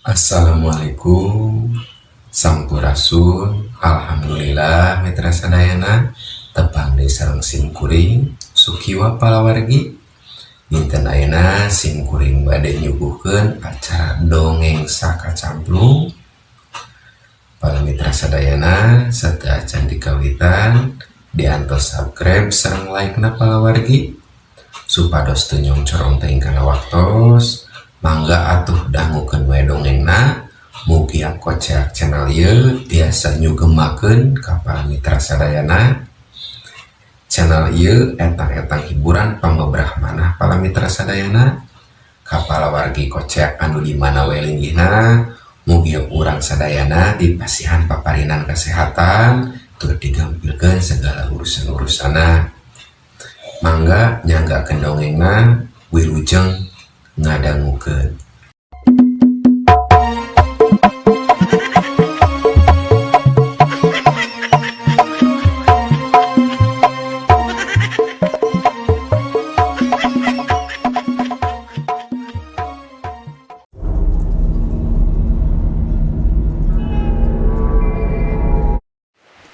Assalamualaikum Sampurasun. Alhamdulillah mitra sadayana tepang di sareng simkuring Sukiwa palawargi. Dinten ayeuna simkuring bade nyuguhkeun acara dongeng sakacamplung. Para mitra sadayana sateu acan dikawitan diantos subscribe sareng like na palawargi supados teu nyong corong teuing kana waktos. Mangga atuh dangukeun we dongengna, mugi Koceak channel ieu tiasa nyugemakeun ka para mitra sadayana. Channel ieu etang-etang hiburan pamebrah manah para mitra sadayana. Ka palawargi Koceak anu di mana we linggihna, mugi urang sadayana dipasihan paparinan kesehatan tur digampilkeun segala urusan-urusanna. Mangga nyanggakeun dongengna, wilujeng ngadangukeun.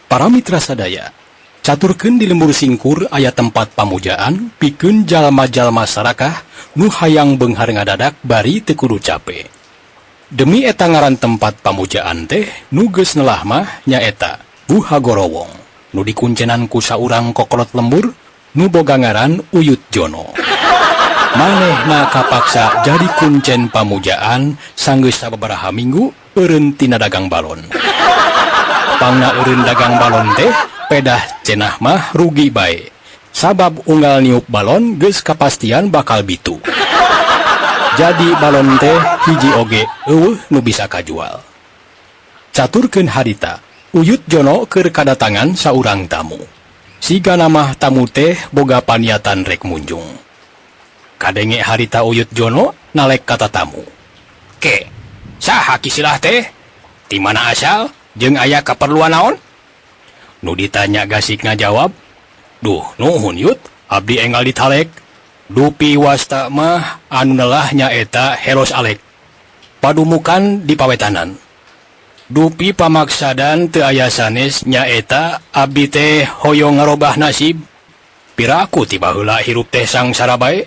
Para mitra sadaya, caturkeun di lembur singkur aya tempat pamujaan pikeun jalma-jalma sarakah nu hayang beunghar ngadadak bari teu kudu cape. Demi eta ngaran tempat pamujaan teh nu geus neulah mah nyaeta Buhagorowong nu dikuncenan ku saurang kokolot lembur nu boga ngaran Uyut Jono. Manehna kapaksa jadi kuncen pamujaan sanggeus sababaraha minggu eureun tina dagang balon. Pangna eureun dagang balon teh pedah cenah mah rugi bae. Sabab unggal niup balon geus kapastian bakal bitu. Jadi balon teh hiji oge eueuh nu bisa kajual. Caturkeun harita, Uyut Jono keur kadatangan saurang tamu. Sigana mah tamu teh boga paniatan rek munjung. Kadenge harita Uyut Jono nalek kata tamu. Ke, saha kisilah teh? Ti mana asal? Jeung aya kaperluan naon? Nu ditanya gasik ngajawab, duh nuhun Yut, abdi enggal ditalek. Dupi wasta mah anu neulah nyaeta Helos Alek. Padumukan di pawetanan. Dupi pamaksadan teu aya sanes nyaeta abdi teh hoyong ngarobah nasib. Piraku tiba heula hirup teh sangsara bae.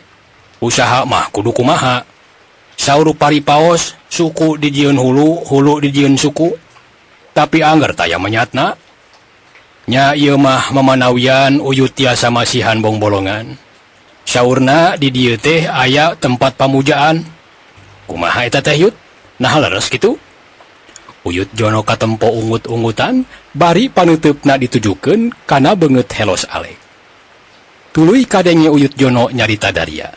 Usaha mah kudu kumaha. Saur paripaos suku dijieun hulu, hulu dijieun suku. Tapi angger taya menyatna. Nya ieu mah memanawian Uyut tiasa masihan bong bolongan. Saurna di dieu teh aya tempat pamujaan. Kumaha eta teh Yut? Nah leres kitu? Uyut Jono katempo ungut-ungutan, bari panuteupna ditujukeun kana beungeut Helos Alek. Tuluy kadenge Uyut Jono nyarita daria.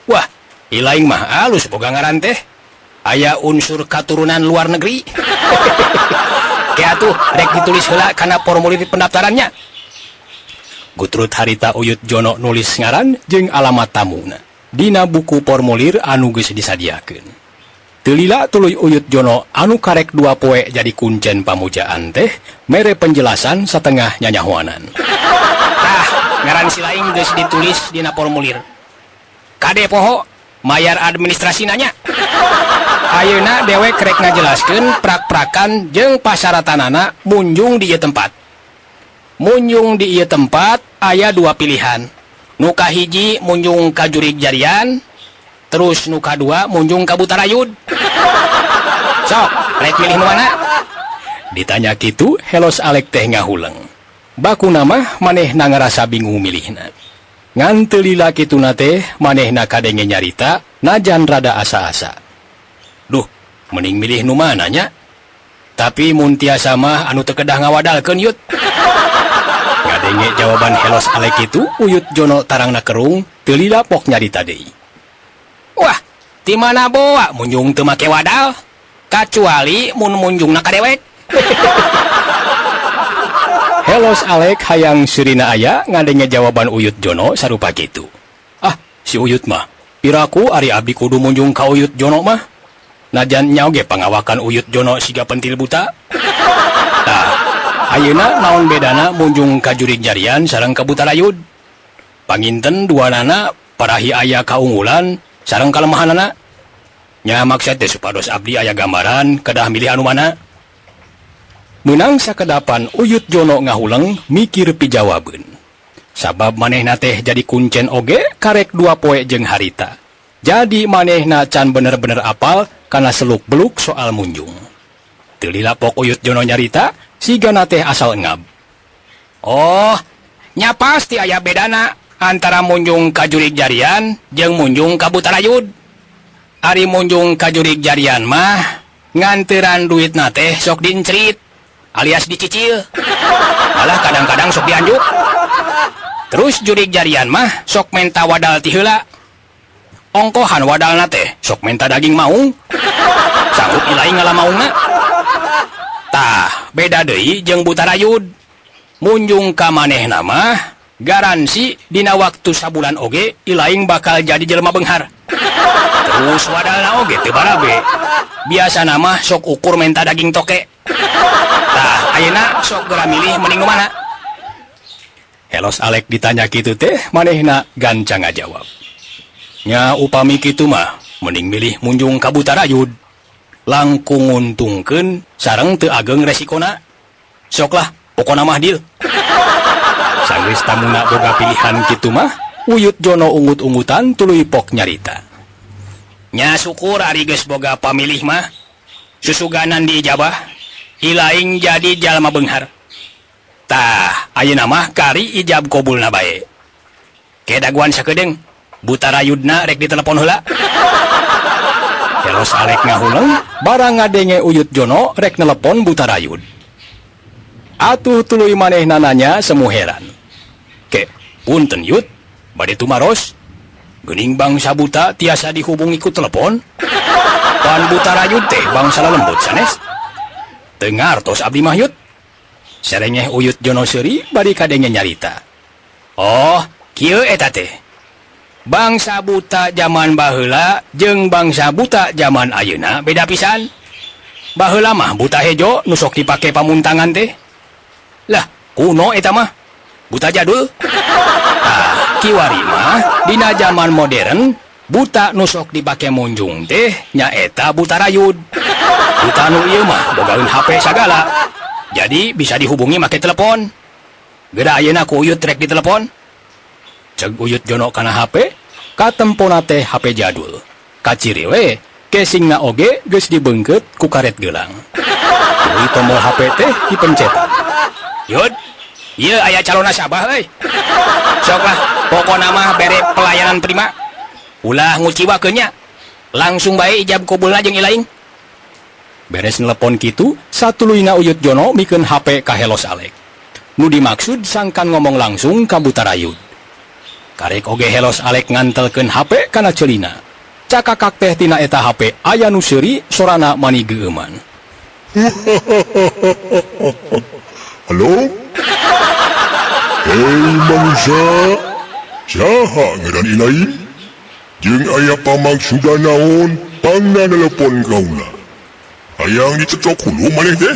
Wah, ilaing mah alus boga ngaran teh. Aya unsur katurunan luar negeri. Kayak atuh rek ditulis heula kana formulir pendaftarannya. Gutrut harita Uyut Jono nulis ngaran jeung alamat tamuna dina buku formulir anu geus disadiakeun. Teu lila tuluy Uyut Jono anu karek 2 poe jadi kuncen pamujaan teh mere penjelasan satengah nyanyahoanan. Tah, ngaran si laing geus ditulis dina formulir. Kade poho mayar administrasi nanya. Ayeuna dewek rek ngajelaskeun prak-prakan jeung pasyaratanana munjung di ieu tempat. Munjung di ieu tempat aya 2 pilihan. Nu kahiji munjung ka jurig jarian, terus nu kadua munjung ka Butarayud. Sok, rek milih nu mana? Ditanya kitu, Helos Alek teh ngahuleng. Bakuna mah manehna ngarasa bingung milihna. Ngan teu lila kituna teh manehna kadenge nyarita najan rada asa-asa. Duh, mending milih nu mana nya? Tapi mun tiasa mah anu teu kedah ngawadalkeun Yut. Ngadenge jawaban Helos Alek itu, Uyut Jono tarangna kerung, teu lila pok nyarita deui. Wah, ti mana boa munjung teu make wadal? Kacuali mun munjungna ka dewek. Helos Alek hayang sirina aya ngadenge jawaban Uyut Jono sarupa kitu. Ah, si Uyut mah, piraku ari abdi kudu munjung ka Uyut Jono mah. Najan nya oge pangawakan Uyut Jono siga pentil buta. Tah, ayeuna naon bedana munjung ka jurig jarian sareng ka Butarayud? Panginten duanana parahi aya kaunggulan sareng kalemahanana. Nya maksud teh supados abdi aya gambaran kedah milih anu mana. Menang sakedapan Uyut Jono ngahuleng mikir pijawabeun. Sabab manehna teh jadi kuncen oge karek 2 poe jeung harita. Jadi manehna can bener-bener apal kana seluk-beluk soal munjung. Teu lila pok Uyut Jono nyarita, sigana teh asal ngab. Oh, nya pasti aya bedana antara munjung ka jurig jarian jeung munjung ka Butarayud. Ari munjung ka jurig jarian mah nganteran duitna teh sok dincrit alias dicicil. Malah kadang-kadang sok dianjuk. Terus jurig jarian mah sok menta wadal ti heula. Ongkohan wadalna teh sok menta daging maung. Sanggup ilai ngalamaungna. Tah, beda deui jeung Butarayud. Munjung ka manehna mah garansi dina waktu sabulan oge ilaing bakal jadi jelema beunghar. Terus wadalna oge teu barabe. Biasana mah sok ukur menta daging toke. Tah, ayeuna sok geura milih mending nu mana? Helos Alek ditanya kitu teh, manehna gancang ngajawab. Nya upami kitu mah, mending milih munjung ka Butarayud. Langkung nguntungkeun sareng teu ageng resikona. Soklah, pokona mah deal. Sanggeus tamuna boga pilihan kitu mah, Uyut Jono ungut-ungutan tuluy pok nyarita. Nya syukur ari geus boga pamilih mah, susuganan diijabah, ilaing jadi jalma beunghar. Tah, ayeuna mah kari ijab kobulna bae. Ke daguan sakedeung, Butarayudna rek ditelepon heula. Helos Alek ngahuleng, barang ngadenge Uyut Jono rek nelepon Butarayud. Atuh tuluy manehna nanya semu heran. Ke, punten Yud, bade tumaros. Geuning bangsa buta tiasa dihubungi ku telepon. Pan Butarayud teh bangsa lembut sanes. Teu ngartos abdi mah Yud. Sarengeh Uyut Jono seuri bari kadenge nyarita. Oh, kieu eta teh. Bangsa buta zaman baheula jeung bangsa buta zaman ayeuna beda pisan. Baheula mah buta hejo nu sok dipake pamuntangan teh. Lah, kuno eta mah. Buta jadul. Tah, kiwari mah dina zaman modern buta nu sok dipake munjung teh nyaeta Butarayud. Buta nu ieu mah bogaeun HP sagala. Jadi bisa dihubungi make telepon. Geura ayeuna ku Uyut rek ditelepon. Ceug Uyut Jono kana HP, katempona teh HP jadul. Kaciri we, casingna oge geus dibeungkeut ku karet geulang. Tuluy tombol HP teh dipencetan. Yud, ieu aya calon nasabah euy. Soklah, pokona mah bere pelayanan prima. Ulah nguciwakeun nya. Langsung bae ijab kabulna jeung ilaing. Beres nelepon kitu, satuluyna Uyut Jono mikeun HP ka Helos Alek. Nu dimaksud sangkan ngomong langsung ka Butarayud. Karek oge Helos Alek ngantelkeun HP kana ceulina. Cakakak teh tina eta HP aya nu seuri sorana mani geueuman. Halo? Hei manusia, saha ngaran ilaing? Jeung aya pamaksudna naon pangna nelepon kaula? Hayang dicecok hulu maneh teh?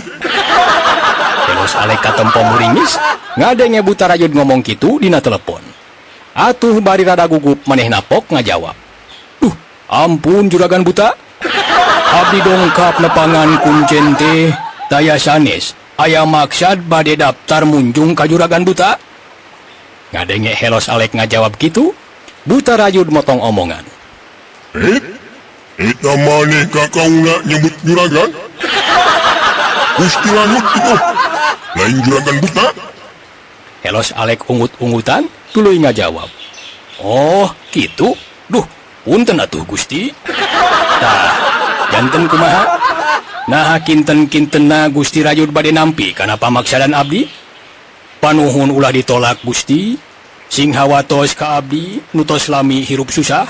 Helos Alek katempo muringis, ngadenge Butarayud ngomong kitu dina telepon. Atuh bari rada gugup manehna pok ngajawab. Ampun juragan buta. Abdi dongkap nepangan kuncen teh, daya sanes. Aya maksad bade daftar munjung ka juragan buta? Ngadenge Helos Alek ngajawab kitu, Butarayud motong omongan. Eta maneh ka kaula nyebut juragan? Gusti Lanut itu, lain juragan buta? Helos Alek ungut-ungutan, tuluy ngajawab. Oh, kitu? Duh, punten atuh Gusti. Tah, janten kumaha? Nah kinten-kintenna Gusti Rayud bade nampi kana pamaksadan abdi? Panuhun ulah ditolak Gusti, sing hawatos ka abdi nutos lami hirup susah.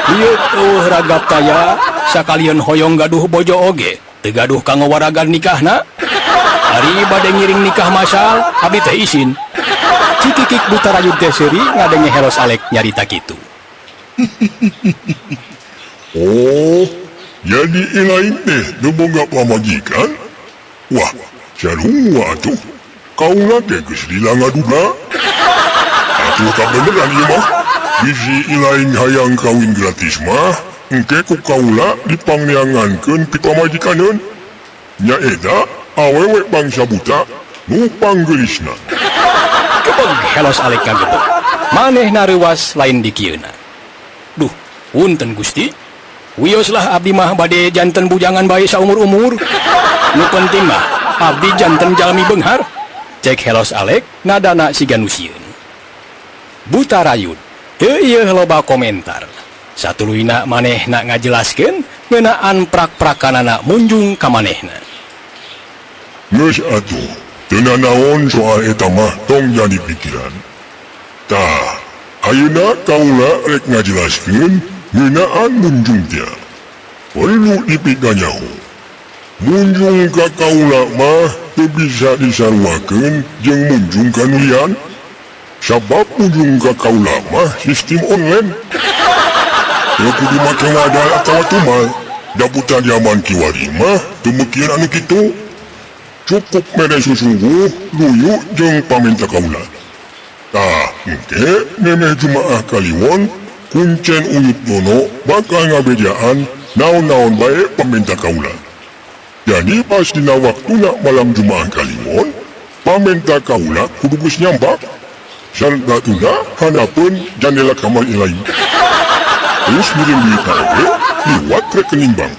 Ieu eueuh ragap taya sakalian hoyong gaduh bojo oge, teu gaduh kanggo waragan nikahna. Ari bade ngiring nikah masal, abdi teh izin. Cikikik Butarayud teh seuri ngadenge Helos Alek nyarita kitu. Oh, jadi ilaing teh nu boga pamajikan? Wah, sarua atuh. Kaula teh geus lila ngaduga. Atuh kabeneran ieu mah. Bisi ilaing hayang kawin gratis mah, engke ku kaula dipangneangankeun pipamajikaneun nyaeta awewe bangsa buta nu panggelisna. Gebeg helos Alek kagebeg. Manehna reuwas lain di kieuna. Duh, punten Gusti. Wioslah abdi mah bade janten bujangan bae saumur-umur. Nu penting mah abdi janten jalmi beunghar. Cek helos Alek nadana siga nu sieun. Buta Rayud teu ieu loba komentar. Satuluyna manehna ngajelaskeun ngeunaan prak-prakanana munjung ka manehna. Geus atuh, teu nanaon soal eta mah tong jadi pikiran. Tah, ayeuna kaula rek ngajelaskeun ngeunaan munjung teh. Perlu dipikanyaho. Munjung ka kaula mah teu bisa disarwakeun jeung munjung ka nu lian. Sabab munjung ka kaula mah sistem online. Teu kudu make wadal atawa tumal. Da buta zaman kiwari mah teu meukeun anu kitu. Cukup mere susungguh, luyu jeung paminta kaula. Tah, engke memeh Jumaah Kaliwon, kuncen Uyut Dono bakal ngabejaan naon-naon bae paminta kaula. Jadi pas dina waktuna malam Jumaah Kaliwon, paminta kaula kudu geus nyampak. Saldatuna hanapeun jandela kamar ilahi. Terus ngirim duit oge liwat rekening bank.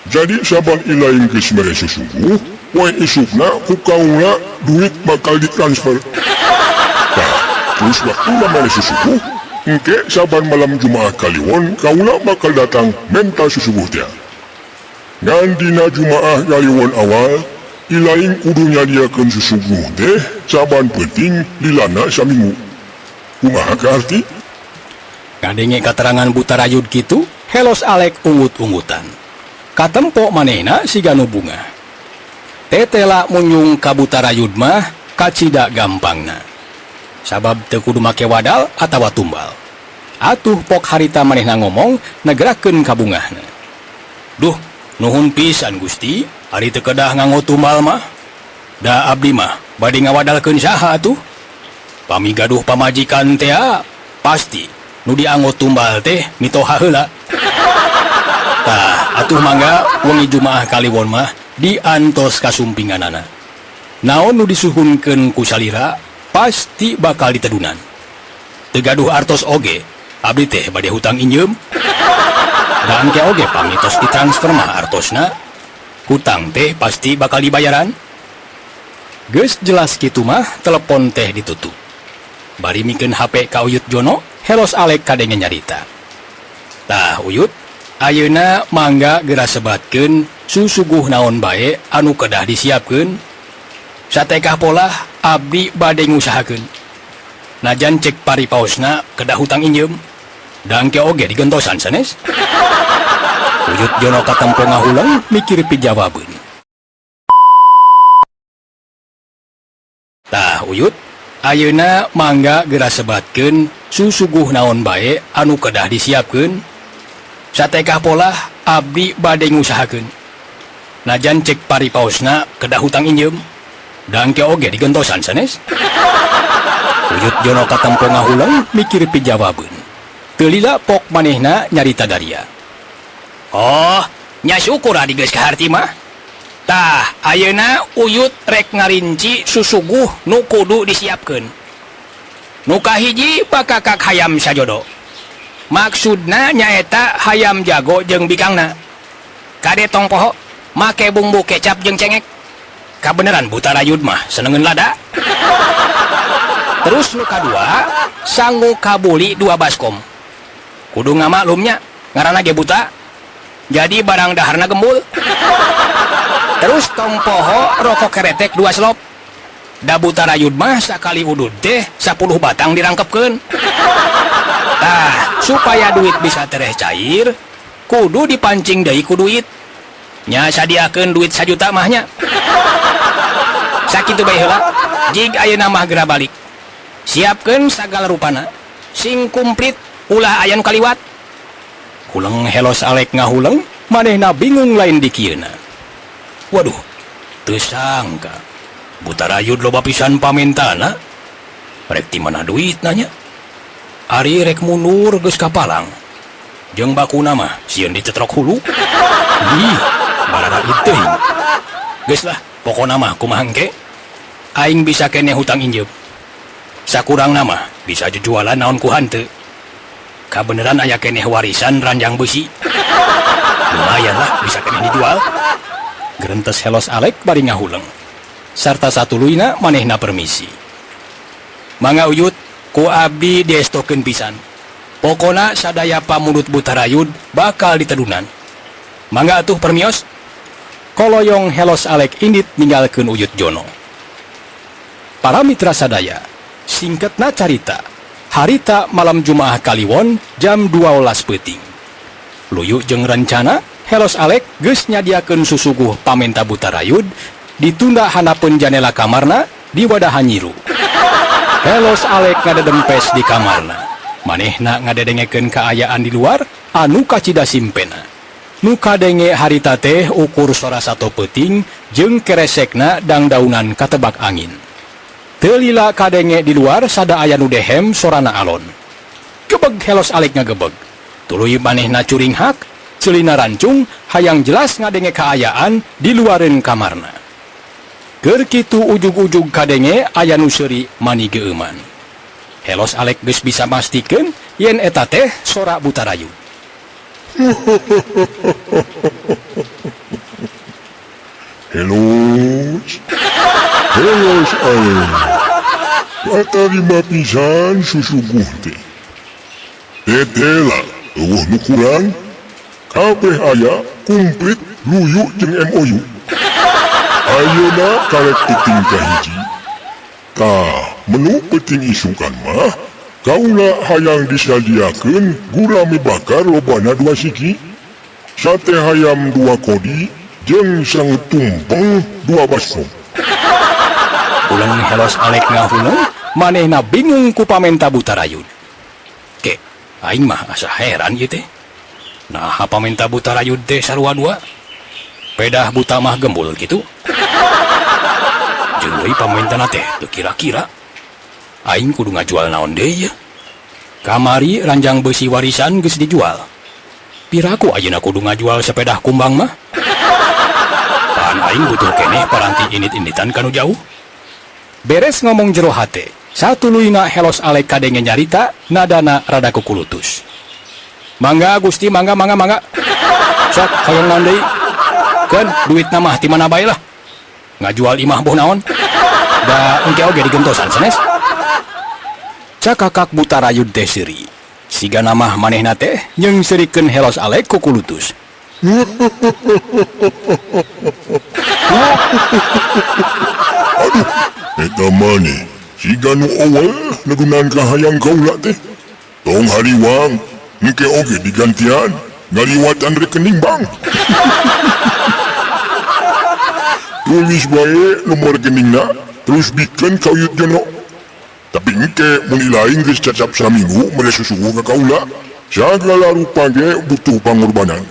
Jadi saban ilahi geus mere susungguh, poe isukna ku kaula duit bakal ditransfer. Nah, terus waktu mere susungguh, engke saban malam Jumaah Kaliwon kaula bakal datang menta susungguh teh. Ngan dina Jumaah Kaliwon awal, ilaing kudu nyadiakeun susungguh teh saban penting lilana saminggu. Kumaha ka arti? Kadenge katerangan Buta Rayud kitu, helos Alek ungut-ungutan. Katempo manehna siga nu bunga. Tetela munjung ka Buta Rayud mah kacida gampangna. Sabab teu kudu make wadal atawa tumbal. Atuh pok harita manehna ngomong negerakeun ka bungahna. Duh, nuhun pisan Gusti, ari teu kedah nganggo tumbal mah. Da abdi mah bade ngawadalkeun saha atuh? Pamigaduh pamajikan teh pasti nu dianggo tumbal teh mitoha heula. Tah, atuh mangga wengi Jumaah Kaliwon mah diantos kasumpinganana. Naon nu disuhunkeun ku salira pasti bakal ditedunan. Teu gaduh artos oge, abdi teh bade hutang injem. Da engke oge pamitos ditransfer mah artosna hutang teh pasti bakal dibayaran. Geus jelas kitu mah telepon teh ditutup. Bari mikeun HP ka Uyut Jono, helos Alek kadenge nyarita. Tah Uyut, ayeuna mangga geura sebatkeun susuguh naon bae anu kedah disiapkeun. Satekah pola abdi bade ngusahakeun. Najan cek paripaosna kedah hutang injem. Da engke oge digentosan sanes. Uyut Jono katempo ngahulang mikir pijawabeun. Tah Uyut, ayeuna mangga geura sebatkeun susuguh naon bae anu kedah disiapkeun. Satekah pola abdi bade ngusahakeun. Najan cek paripaosna kedah hutang injem. Da engke oge digentosan sanes. Uyut Jono katempo ngahulang mikir pijawabeun. Teu lila pok manehna nyarita daria. Oh, nya syukur adi geus kaharti mah. Tah, ayeuna Uyut rek ngarinci susuguh nu kudu disiapkeun. Nu kahiji bakakak hayam sajodo. Maksudna nyaeta hayam jago jeung bikangna. Kade tong poho make bumbu kecap jeung cengek. Kabeneran Buta Rayud mah senengeun lada. Terus nu kadua, sangu kabuli 2 baskom. Kudu ngamaklumnya, ngaranna ge buta. Jadi barang daharna gembul. Terus tong poho rokok keretek 2 slop. Da Buta Rayud mah sakali udud teh 10 batang dirangkepkeun. Tah, supaya duit bisa tereh cair, kudu dipancing deui ku duit. Nya sadiakeun duit 1 juta mahnya. Sakitu bae heula, jig ayeuna mah geura balik. Siapkeun sagala rupana, sing kumplit ulah aya nu kaliwat. Huleng helos Alek ngahuleng, manehna bingung lain di kieuna. Waduh, teu sangka Buta Rayud loba pisan pamentana. Rek ti mana duit nanya. Ari rek mundur geus ka palang. jeung bakuna mah sieun dicetrok hulu. Ih, barara itu. Geus lah, pokona mah kumaha engke? Aing bisa keneh hutang injep. Sakurangna mah bisa jualan naon ku hanteu. Kabeneran aya keneh warisan ranjang besi. Lumayan lah bisa keneh dijual. Gerentes Helos Alek bari ngahuleng. Sarta satuluyna manehna permisi. Mangga Uyut, ku abdi diestokeun pisan. Pokona sadaya pamulut Butarayud bakal ditedunan. Mangga atuh permios. Koloyong Helos Alek indit ninggalkeun Uyut Jono. Para mitra sadaya, singkatna carita. Harita malam Jumaah Kaliwon jam 12 peuting. Luyu jeung rencana Helos Alek geus nyadiakeun susuguh pamenta Butarayud ditunda hanapeun janela kamarna di wadahan nyiru. Helos Alek ngadedempes di kamarna. Manehna ngadedengekeun kaayaan di luar anu kacida simpena. Nu kadenge harita teh ukur sora 1 peuting jeung keresekna dangdaunan katebak angin. Teu lila kadenge di luar sada aya nu dehem sorana alon. Gebeg Helos Alek ngagebeg. Tuluy manehna curing hak, ceulina rancung hayang jelas ngadenge kaayaan di luareun kamarna. Keur kitu ujug-ujug kadenge aya nu seuri mani geuman. Helos Alek geus bisa mastikeun yen eta teh sora Butarayud. Helos Alek. Katarima pisan susuguh teh. Tetela, eueuh nu kurang. Kabeh aya kumplit luyu jeung MOU. Ayeuna karek peuting kahiji. Tah, menu peuting isukan mah kaula hayang disadiakeun gulami bakar lobana 2 siki, sate hayam 2 kodi, jeung sang tumpeng 2 baskom. Ulang Helos Alek ngahuleng, manehna bingung ku pamenta Butarayud. Ke, aing mah asa heran ieu teh. Nah, pamenta Butarayud teh sarua 2. Pedah buta mah gembul kitu. Jeung deui pamentana teh teu kira-kira. Aing kudu ngajual naon deui ya? Kamari ranjang besi warisan geus dijual. Piraku ayeuna kudu ngajual sepedah kumbang mah? Pan aing butuh keneh paranti init-initan kanu jauh. Beres ngomong jero hate, satuluyna Helos Alek kadenge nyarita, nadana rada kukulutus. Mangga Gusti, mangga. Sok hayang naon deui? Keun duitna mah ti mana bae lah. Ngajual imah boh naon? Da engke oge digentosan sanes. Cakakak Butarayud teh seuri. Sigana mah manehna teh jeung seurikeun Helos Alek kukulutus. Aduh, eta maneh siga nu awal nagunan kahayang kaula teh. Tong hariwang, engke oge digantian ngaliwatan rekening bank. Tulis bae nomor rekeningna, terus bikeun ka Uyut Jono. Tapi engke mun ilaing geus cacap saminggu mere susuguh ka kaula, sagala rupa ge butuh pangorbanan.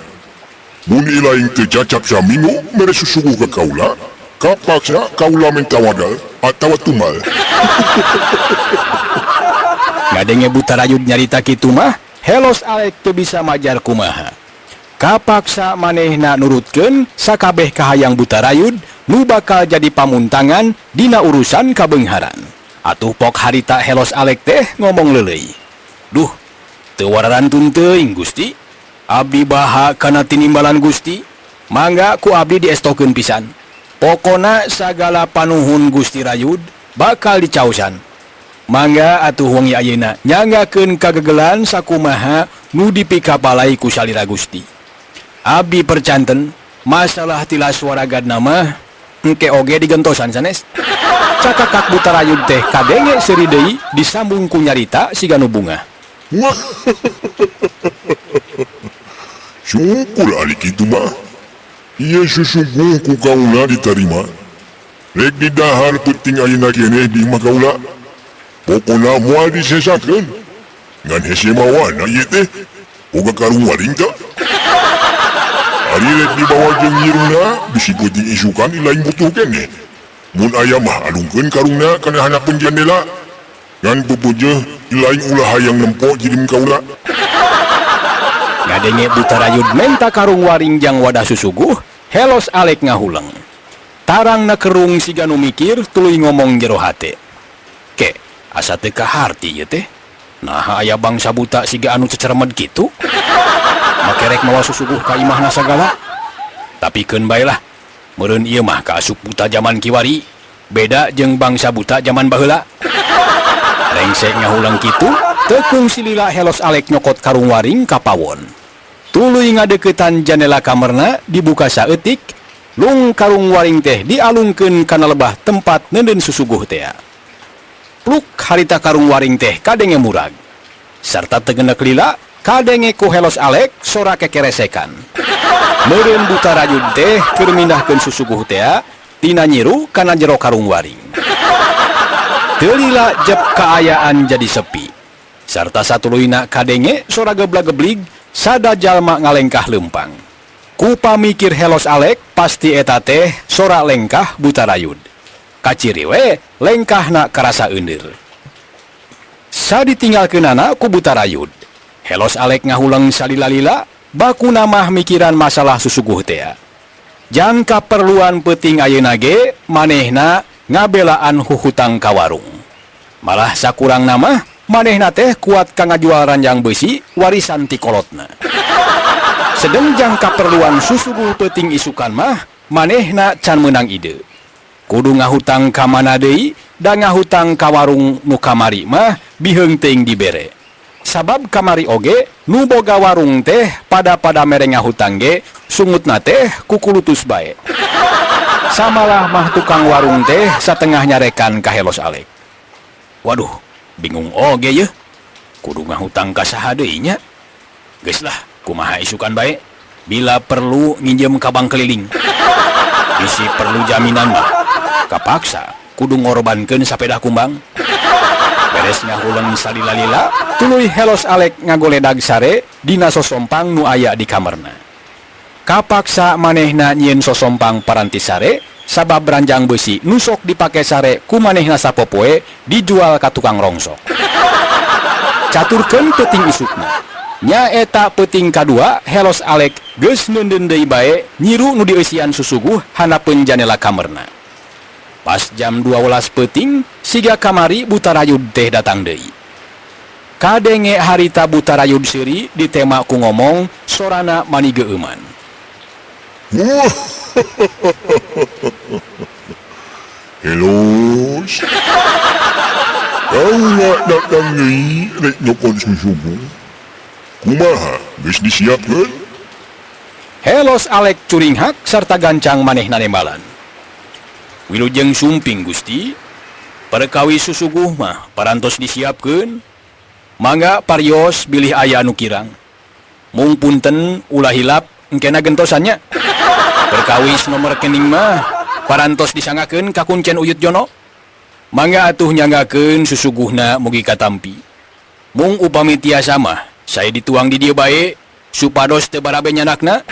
Mun ilaing teu cacap saminggu mere susuguh ka kaula, kapaksa kaula minta wadal atawa tumal. Ngadenge Butarayud nyarita kitu mah, Helos Alek teu bisa majar kumaha. Kapaksa manehna nurutkeun sakabeh kahayang Butarayud nu bakal jadi pamuntangan dina urusan kabeungharan. Atuh pok harita Helos Alek teh ngomong leuleuy. Duh, teu wararantun teuing Gusti. Abdi baha kana tinimbalan Gusti. Mangga ku abdi diestokeun pisan. Pokona sagala panuhun Gusti Rayud bakal dicaosan. Mangga atuh wengi ayeuna nyanggakeun kagegelan sakumaha nu dipikabalai ku salira Gusti. Abdi percanten masalah tilas waragadna mah engke oge digentosan sanes. Cakakak Butarayud teh kadenge seuri deui disambung ku nyarita siga nu bunga. Syukur ari kitu mah. Ieu susuguh ku kaula ditarima. Rek didahar peuting ayeuna keneh di imah kaula. Pokona moal disesakeun. Ngan hese mawana ieu teh boga karung waring teh. Ari rek dibawa jeung nyiruna bisi peuting isukan ilaing butuh keneh. Mun aya mah alungkeun karungna kana hanapeun jendela. Ngan pupujeuh ilaing ulah hayang nempo jirim kaula. Ngadenge buta rayud menta karung waring jang wadah susuguh, helos Alek ngahuleng. Tarang na kerung siga nu mikir tuluy ngomong jero hate. Ke, asa teu kaharti ieu teh. Nah aya bangsa buta siga anu cecermed kitu. Makerek mawa susuguh ka imahna sagala. Tapi keun bae lah. Meureun ieu mah kaasup buta zaman kiwari. Beda jeung bangsa buta zaman baheula. Rengsek ngahulang kitu, tekung silila helos Alek nyokot karung waring ka pawon. Tuluy ngadeukeutan jendela kamarna dibuka saeutik, lung karung waring teh dialungkeun kana lebah tempat neudeun susuguh teh. Pluk harita karung waring teh kadenge murag. Sarta tegenek lila kadenge ku helos Alek sora kekeresekan. Meureun buta rayud teh keur mindahkeun susuguh teh tina nyiru kana jero karung waring. Teu lila jep kaayaan jadi sepi. Sarta satuluyna kadenge sora geblag-geblig sada jalma ngalengkah lempang. Ku pamikir helos Alek pasti eta teh sora lengkah buta rayud. Kaciri we lengkahna karasa euneur. Saditinggalkeunana ku buta rayud. Helos Alek ngahulang salila-lila baku namah mikiran masalah susuguh teh. Jan kaperluan peuting ayeuna ge manehna ngabelaan huhutang ka warung. Malah sakurang nama manehna teh kuat ka ngajual ranjang besi warisan ti kolotna. Sedeng jang kaperluan susuguh peuting isukan mah manehna can meunang ide. Kudu ngahutang ka mana deui da ngahutang ka warung nu kamari mah biheung teuing dibere. Sabab kamari oge nu boga warung teh pada mere ngahutang ge sungutna teh kukulutus bae. Samalah mah tukang warung teh satengah nyarekan ka helos Alek. Waduh, bingung oge ye. Kudu ngahutang ka saha deui nya. Geus lah, kumaha isukan bae. Bila perlu nginjem ka bank keliling. Bisi perlu jaminan mah. Kapaksa kudu ngorbankeun sapeda kumbang. Beres ngahuleung salila-lila, tuluy helos Alek ngagoledag sare dina sosompang nu aya di kamarna. Kapaksa manehna nyieun sosompang paranti sare, sabab ranjang besi nusok dipake sare ku manehna sapopoe dijual ka tukang rongsok. Caturkeun peuting isukna. Nya eta peuting kadua helos Alek geus neundeun deui bae nyiru nu dieusian susuguh hanapeun jendela kamarna. Pas jam 12 peuting, siga kamari buta rayud teh datang deui. Kadenge harita buta rayud seuri ditema ku ngomong sorana mani geuman. Helos. Kau nak datang deui rek nyokot susuguh. Kumaha geus disiapkeun? Helos Alek curing hak sarta gancang manehna nembalan. Wilujeng sumping Gusti, perkawi susuguh mah parantos disiapkeun. Mangga parios bilih aya anu kirang. Mung punten ulah hilap engkena gentosannya. Perkawis nomor rekening mah parantos disangakeun ka kuncen Uyut Jono. Mangga atuh nyanggakeun susuguhna mugi katampi. Mung upami tiasa mah saya dituang di dieu bae supados teu barabe nyanakna.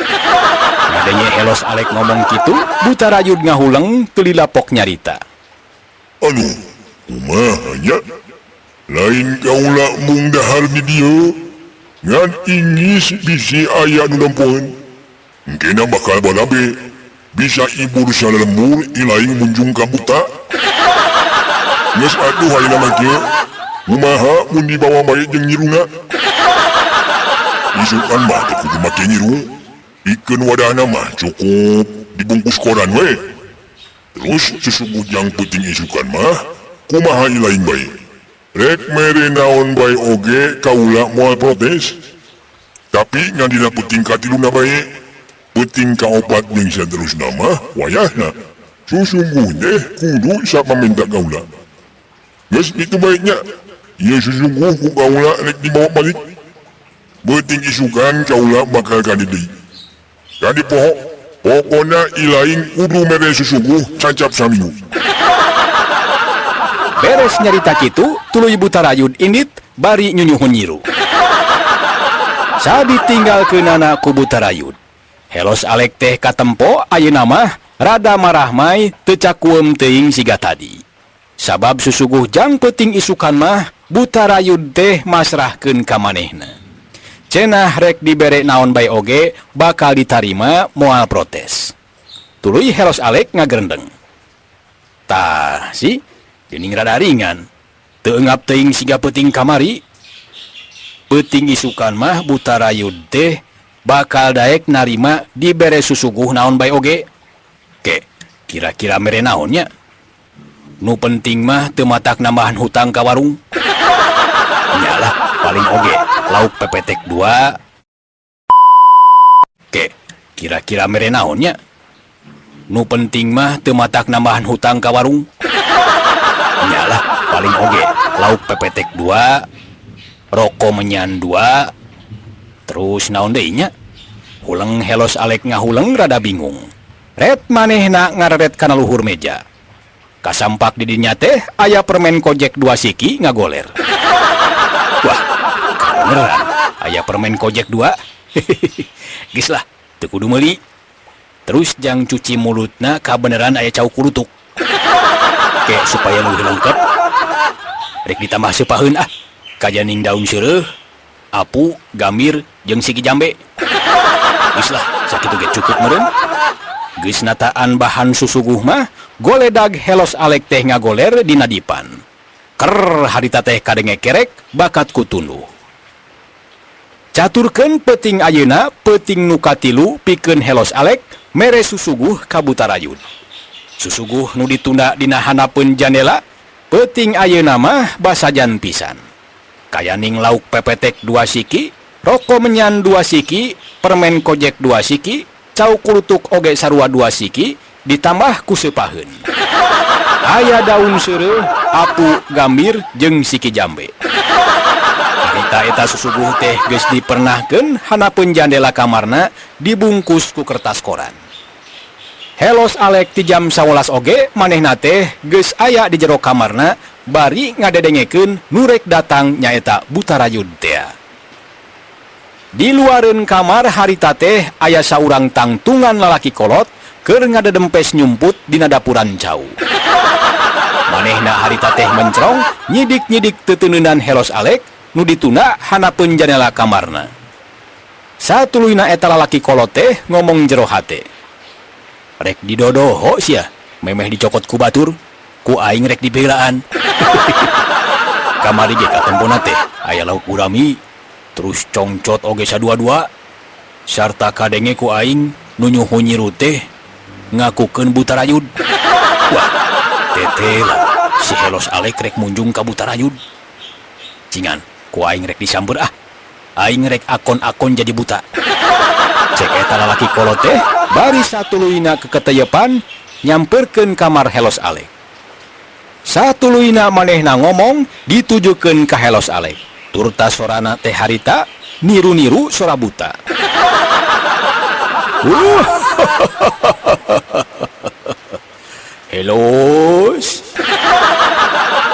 Ngadenge helos Alek ngomong kitu, buta rayud ngahuleng teu lilapok nyarita. Anu, kumaha nya? Lain kaula mung dahar di dieu, ngan ingis bisi aya nu lempoeun. Engkena bakal barabe, bisa ibur salemur ilaing munjung ka buta. Geus atuh ayeuna mah kieu, kumaha mun dibawa bae jeung nyiruna? Isukan mah teu kudu make nyiru. Pikeun wadahna mah cukup dibungkus koran we. Terus susuguh jang peuting isukan mah kumaha ilaing bae. Rek mere naon bae oge kaula moal protes. Tapi ngan dina peuting katiluna bae, peuting kaopat jeung saterusna mah wayahna. Susuguh teh kudu sapaminta kaula. Geus kitu bae nya. Ieu susuguh ku kaula rek dibawa balik. Peuting isukan kaula bakal kadi deui. Kadi poho, pokona ilaing kudu mere susuguh cancap saminggu. Beres nyarita kitu, tuluy buta rayud indit bari nyunyuhun nyiru. Saditinggalkeunana ku buta rayud. Helos Alek teh katempo ayeuna mah rada marah mai teu cakueum teuing siga tadi. Sabab susuguh jang peuting isukan mah buta rayud teh masrahkeun ka manehna. Cenah rek dibere naon bae oge bakal ditarima moal protes. Tuluy Helos Alek ngagerendeng. Tah, si geuning rada ringan. Teu eungap teuing siga peuting kamari. Peuting isukan mah Buta Rayud teh bakal daek narima dibere susuguh naon bae oge. Ke, kira-kira mere naonnya? Nu penting mah teu matak nambahan hutang ka warung. Nyalah, paling oge lauk pepetek 2. Ke, kira-kira mere naonnya? Nu penting mah teu matak nambahan hutang ka warung. Nyalah, paling oge lauk pepetek 2, roko menyan 2, terus naon deui nya? Huleng Helos Alek ngahuleng rada bingung. Red manehna ngaredet kana luhur meja. Kasampak di dinya teh aya permen kojek 2 siki ngagoler. Wah, beneran aya permen kojek 2. Geus lah, teu kudu meuli. Terus jang cuci mulutna kabeneran aya cau kulutuk. Ke supaya leuwih lengkep. Rek ditambah sepaheun kajaning daun seureuh, apu, gamir, jeung siki jambe. Geus lah, sakitu ge cukup meureun. Geus nataan bahan susuguh mah, goledag Helos Alek teh ngagoler dina dipan. Ker harita teh kadenge kerek bakat kutunduh. Caturkeun peuting ayeuna peuting nu katilu pikeun Helos Alek mere susuguh ka Buta Rayud. Susuguh nu ditunda dina hanapeun jandela peuting ayeuna mah basajan pisan. Kayaning lauk pepetek 2 siki, roko menyan 2 siki, permen kojek 2 siki, cau kulutuk oge sarua 2 siki, ditambah ku sepaheun. Aya daun seureuh, apu, gambir, jeung siki jambe. Harita eta susuguh teh geus dipernahkeun hanapeun jandela kamarna dibungkus ku kertas koran. Helos Alek ti jam 11 oge manehna teh geus aya di jero kamarna bari ngadedengekeun nu rek datang nyaeta Buta Rayud teh. Di luareun kamar harita teh aya saurang tangtungan lalaki kolot keur ngadedempes nyumput dina dapuran cau. Manehna harita teh mencrong nyidik-nyidik teteuneunan Helos Alek nu ditunda hanapeun jandela kamarna. Satuluyna eta lalaki kolot teh ngomong jero hate. Rek didodoho sia, memeh dicokot ku batur, ku aing rek dibelaan. Kamari ge katempona teh aya lauk urami, terus congcot oge sadua-dua, sarta kadenge ku aing nu nyuhu nyiru teh ngakukeun Buta Rayud. Wah, tetela si Helos Alek rek munjung ka Buta Rayud. Cingan, ku aing rek disamber aing rek akon-akon jadi buta. Cek eta lalaki kolot teh bari satuluyna keketeyepan nyamperkeun kamar Helos Alek. Satuluyna manehna ngomong ditujukeun ka Helos Alek. Turta sorana teh harita niru-niru sora buta. Helos,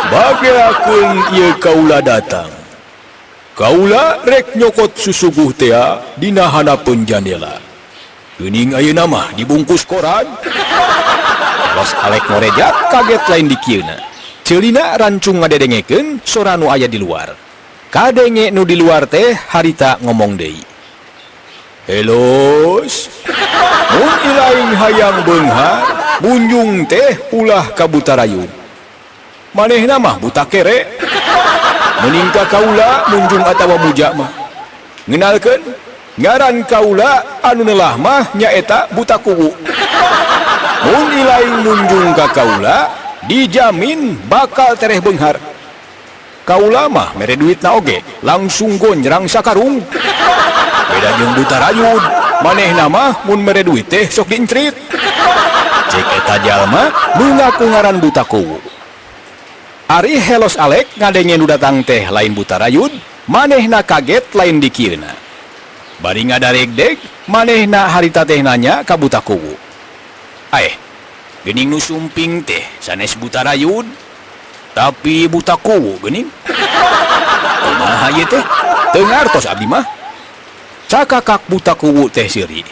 bageakeun ieu kaula datang. Kaula rek nyokot susuguh teh dina hanapeun jandela. Geuning ayeuna mah dibungkus koran. Helos Alek ngorejat kaget lain di kieuna. Ceulina rancung ngadedengekeun sora nu aya di luar. Kadenge nu di luar teh harita ngomong deui. Helos, mun ilaing hayang beunghar, munjung teh ulah ka Buta Rayud. Manehna mah buta kere. Meningka kaula munjung atawa muja mah. Ngenalkeun, ngaran kaula anu neulah mah nyaeta Buta Kuwu. Mun ilaing munjung ka kaula, dijamin bakal tereh beunghar. Kaula mah mere duitna oge, langsung gonjrang sakarung. Beda jeung Buta Rayud, manehna mah mun mere duit teh sok diencrit. Cek eta jalma nu ngaku ngaran Buta Kuwu. Ari Helos Alek ngadenge nu datang teh lain Buta Rayud, manehna kaget lain di kieuna. Bari ngadaregdeg, manehna harita teh nanya ka Buta Kuwu. Geuning nu sumping teh sanes Buta Rayud, tapi Buta Kuwu geuning. Kumaha ieu teh? Teu ngartos abdi mah. Cakakak Buta Kuwu teh seuri.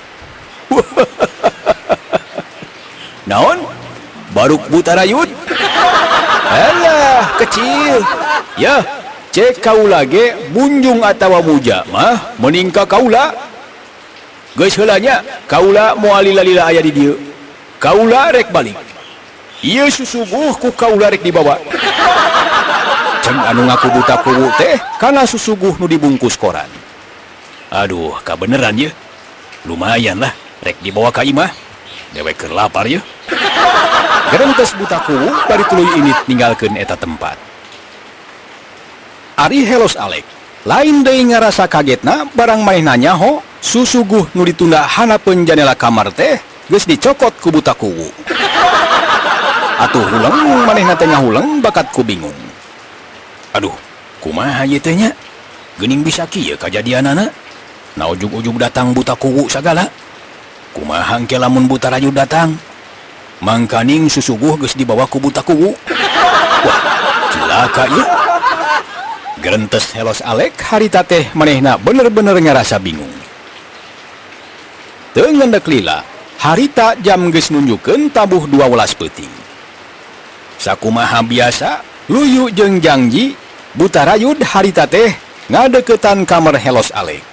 Naon? Baruk Buta Rayud? Alah, kecil. Ya, cek kaula ge bunjung atawa muja mah mending ka kaula. Geus heula nya kaula moal lila-lila aya di dieu. Kaula rek balik. Ieu susuguh ku kaula rek dibawa. Ceng anu ngaku buta kuwu teh kana susuguh nu dibungkus koran. Aduh, kabeneran ye. Lumayan lah, rek dibawa ka imah. Dewek keur lapar ye. Gerentes buta kuwu bari tuluy init ninggalkeun eta tempat. Ari Helos Alek, lain deui ngarasa kagetna barang manehna nyaho susuguh nu ditunda hanapeun janela kamar teh geus dicokot ku buta kuwu. Atuh hulang manehna teh ngahulang bakat ku bingung. Aduh, kumaha ieu teh nya? Geuning bisa kieu kajadianana? Na ujug-ujug datang buta kuwu sagala. Kumaha engke lamun buta rayud datang? Mangkaning susuguh geus dibawa ku buta kuwu. Wah, cilaka ieu. Gerentes Helos Alek harita teh manehna bener-bener ngarasa bingung. Teu ngendek lila, harita jam geus nunjukkeun tabuh 12 peuting. Sakumaha biasa, Luyu jeung Jangji, buta rayud harita teh ngadeukeutan kamar Helos Alek.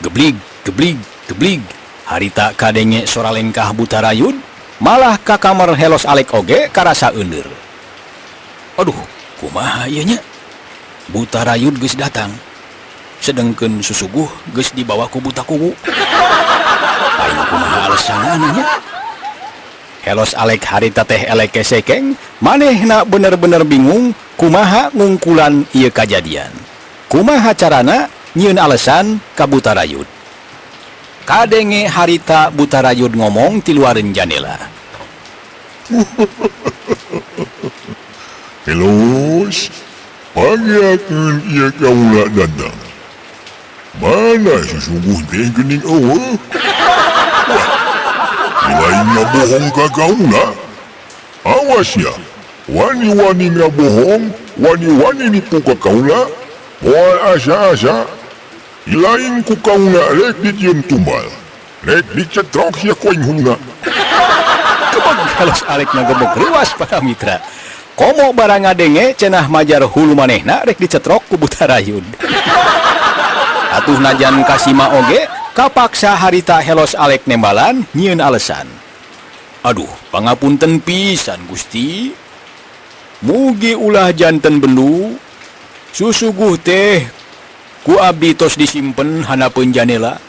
Geblig, geblig, geblig. Harita kadenge sora lengkah buta rayud, malah ka kamar Helos Alek oge karasa euneur. Aduh, kumaha ieu nya? Buta rayud geus datang. Sedengkeun susuguh geus dibawa ku buta kuwu. Aing kumaha alesanana nya? Helos Alek harita teh eleke sekeng, manehna bener-bener bingung kumaha ngungkulan ieu kajadian. Kumaha carana nyieun alesan ka buta rayud. Kadenge harita buta rayud ngomong ti luareun jandela. Helos, pagiakeun ieu kaula datang. Mana susuguh teh geuning eueuh? Wah, lain ngabohong ka kaula. Awas ya, wani-wani ngabohong, wani-wani nipu ka kaula. Moal asa-asa, ilain ku kaula rek dijieun tumbal. Rek dicetrok sia koing hungna. Kebeg Helos Alek ngagebeg reuas para mitra. Komo barang ngadenge cenah majar hulu manehna rek dicetrok ku buta rayud. Atuh najan kasima oge kapaksa harita Helos Alek nembalan nyieun alesan. Aduh, pangapunten pisan Gusti. Mugi ulah janten belu. Susuguh teh ku abdi tos disimpen hanapeun janela.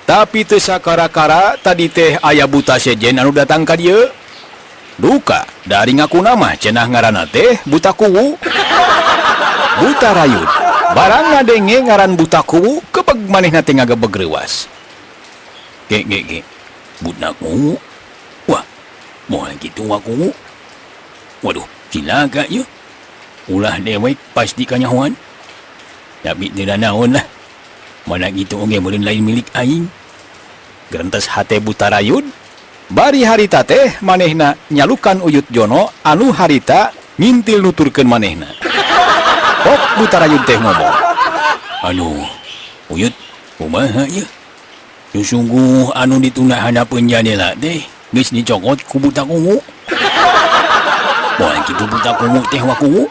Tapi teu sakara-kara tadi teh aya buta sejen anu datang ka dieu. Duka dari ngaku nama cenah ngaranna teh buta kuwu. Buta rayud. Barang ngadenge ngaran buta kuwu kebeg manehna teh ngagebeg reuas. Ge. Buta kuwu. Wah, moal kitu wa kuwu. Waduh, cilaga ieu. Ulah dewek pasti kanyahoan. Tapi tidak naon lah. Mana gitu oge meureun lain milik aing. Gerentes hate buta rayud. Bari harita teh manehna nyalukan Uyut Jono anu harita ngintil nuturkeun manehna. Pok buta rayud teh ngomong. Anu, Uyut, kumaha ieu? Susungguh anu ditunda hanapeun jandela teh geus dicokot ku buta kuwu. Moal kitu buta kuwu teh wa kuwu.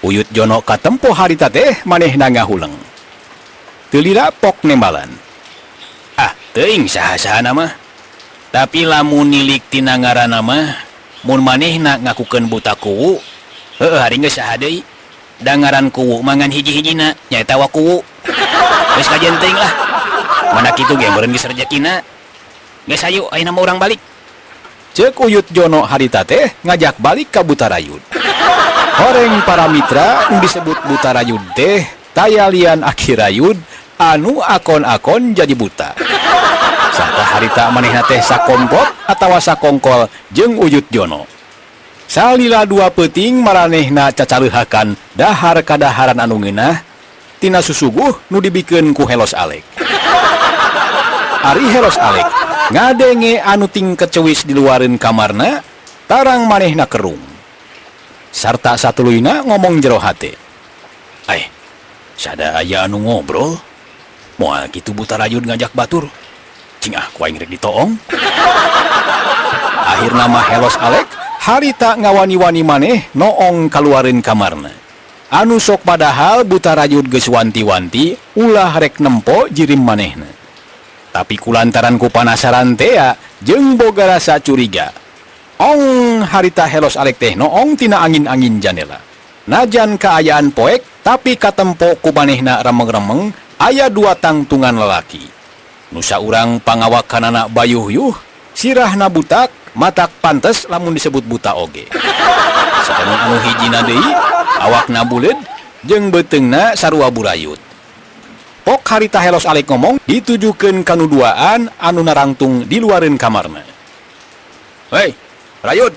Uyut Jono katempo harita teh manehna ngahuleng. Teu lila pok nembalan. Ah, teuing saha-sahana mah. Tapi lamun nilik tina ngaranna mah mun manehna ngakukeun buta kuwu, heueuh hari geus saha deui. Da ngaran kuwu mangan hiji-hijina nyaeta wa kuwu. Geus kajenting lah. Mana kitu ge meureun geus rezekina. Geus hayu ayeuna mah urang balik. Ceuk Uyut Jono harita teh ngajak balik ka buta rayud. Horeng para mitra yang disebut buta rayud teh tayalian akhir rayud anu akon-akon jadi buta. Sarta harita manehna teh sakomplot atawa sakongkol jeung Uyut Jono. Salila 2 peuting maranehna cacareuhakan dahar kadaharan anu ngeunah tina susuguh nu dibikeun ku Helos Alek. Ari Helos Alek ngadenge anu ting kecewis di luareun kamarna tarang manehna kerung. Sarta satuluyna ngomong jero hate. Sada aya anu ngobrol. Moal kitu buta rayud ngajak batur. Cing ku aing rek ditoong. Akhirna mah Helos Alek harita ngawani-wani maneh noong kaluareun kamarna. anu sok padahal buta rayut geus wanti-wanti ulah rek nempo jirim manehna. Tapi kulantaran ku panasaran teh jeung boga rasa curiga. Ong harita helos alek teh noong tina angin-angin jandela. Najan kaayaan poek tapi katempo ku manehna remeng-remeng aya 2 tangtungan lelaki. Nusa urang pangawakanana bayuh-yuh, sirahna butak, matak pantes lamun disebut buta oge. Sedang anu hijina deui awakna buleud jeung beteungna sarua burayut. Pok harita helos alek ngomong ditujukeun ka nu duaan anu narangtung di luareun kamarna. Hei, rayut.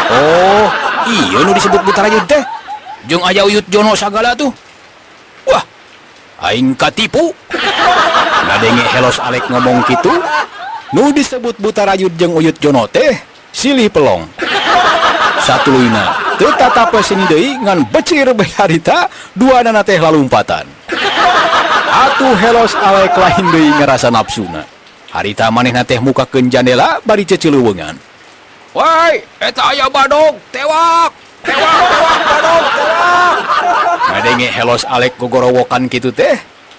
Oh, iya nu disebut buta rayut teh. Jeung aya Uyut Jono sagala tuh. Wah, aing katipu. Ngadenge helos alek ngomong kitu, nu disebut buta rayut jeung Uyut Jono teh silih pelong. Satuluyna teu tatape sini deui ngan becir bae harita duanana teh lalumpatan. Atuh helos alek lain deui ngarasa nafsuna. Harita manehna teh mukakeun jandela bari cecileuweungan. Wai, eta aya badog, tewak! Tewak, badog, tewak! Ngadenge helos alek gogorowokan kitu teh,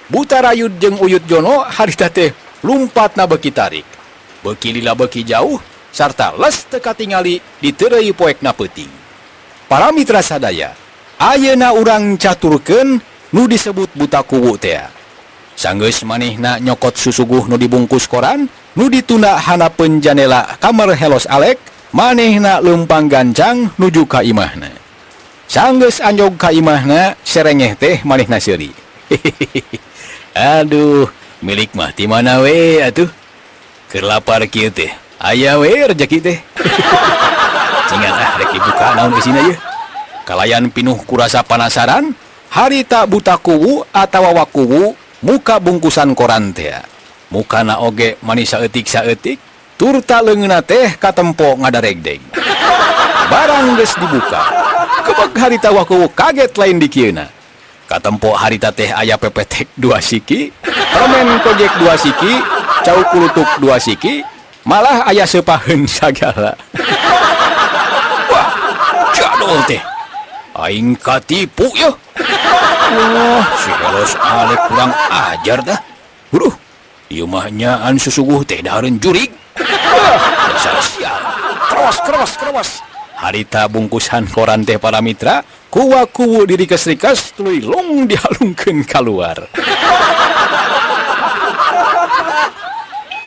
buta rayut jeung Uyut Jono harita teh lumpatna beuki tarik. Beuki lila beuki jauh, sarta les teu katingali di teureui poekna peuting. Para mitra sadaya, ayeuna urang caturkeun nu disebut buta kuwu teh. Sanggeus manehna nyokot susuguh nu dibungkus koran, nu ditunda hanapeun jandela kamar helos alek, manehna leumpang gancang nuju ka imahna. Sanggeus anjog ka imahna, serengeh teh manehna seuri. Aduh, milik mah ti mana we atuh? Keur lapar kieu teh. Aya we rejeki teh. Cengan rek dibuka naon isina ieu. Kalayan pinuh kurasa panasaran, harita buta kuwu atawa wakuwu muka bungkusan koran teh. Mukana oge manis saeutik-saeutik, tur ta leungeunna teh katempo ngadaregdeg. Barang geus dibuka, kebek harita wakuwu kaget lain di kieuna. Katempo harita teh aya pepetek 2 siki, permen kojek 2 siki, cau kulutuk 2 siki, malah aya sepaheun sagala. Wah, jadol teh. Aing katipu ya. Wah, si helos alek kurang ajar dah. Buruh, ieu mah nyaan susuguh teh dahareun jurig. Dasar sial. Keros. Harita bungkusan koran teh para mitra, kuwa-kuwu diri kes-rikas tuluy long dihalungkeun kaluar.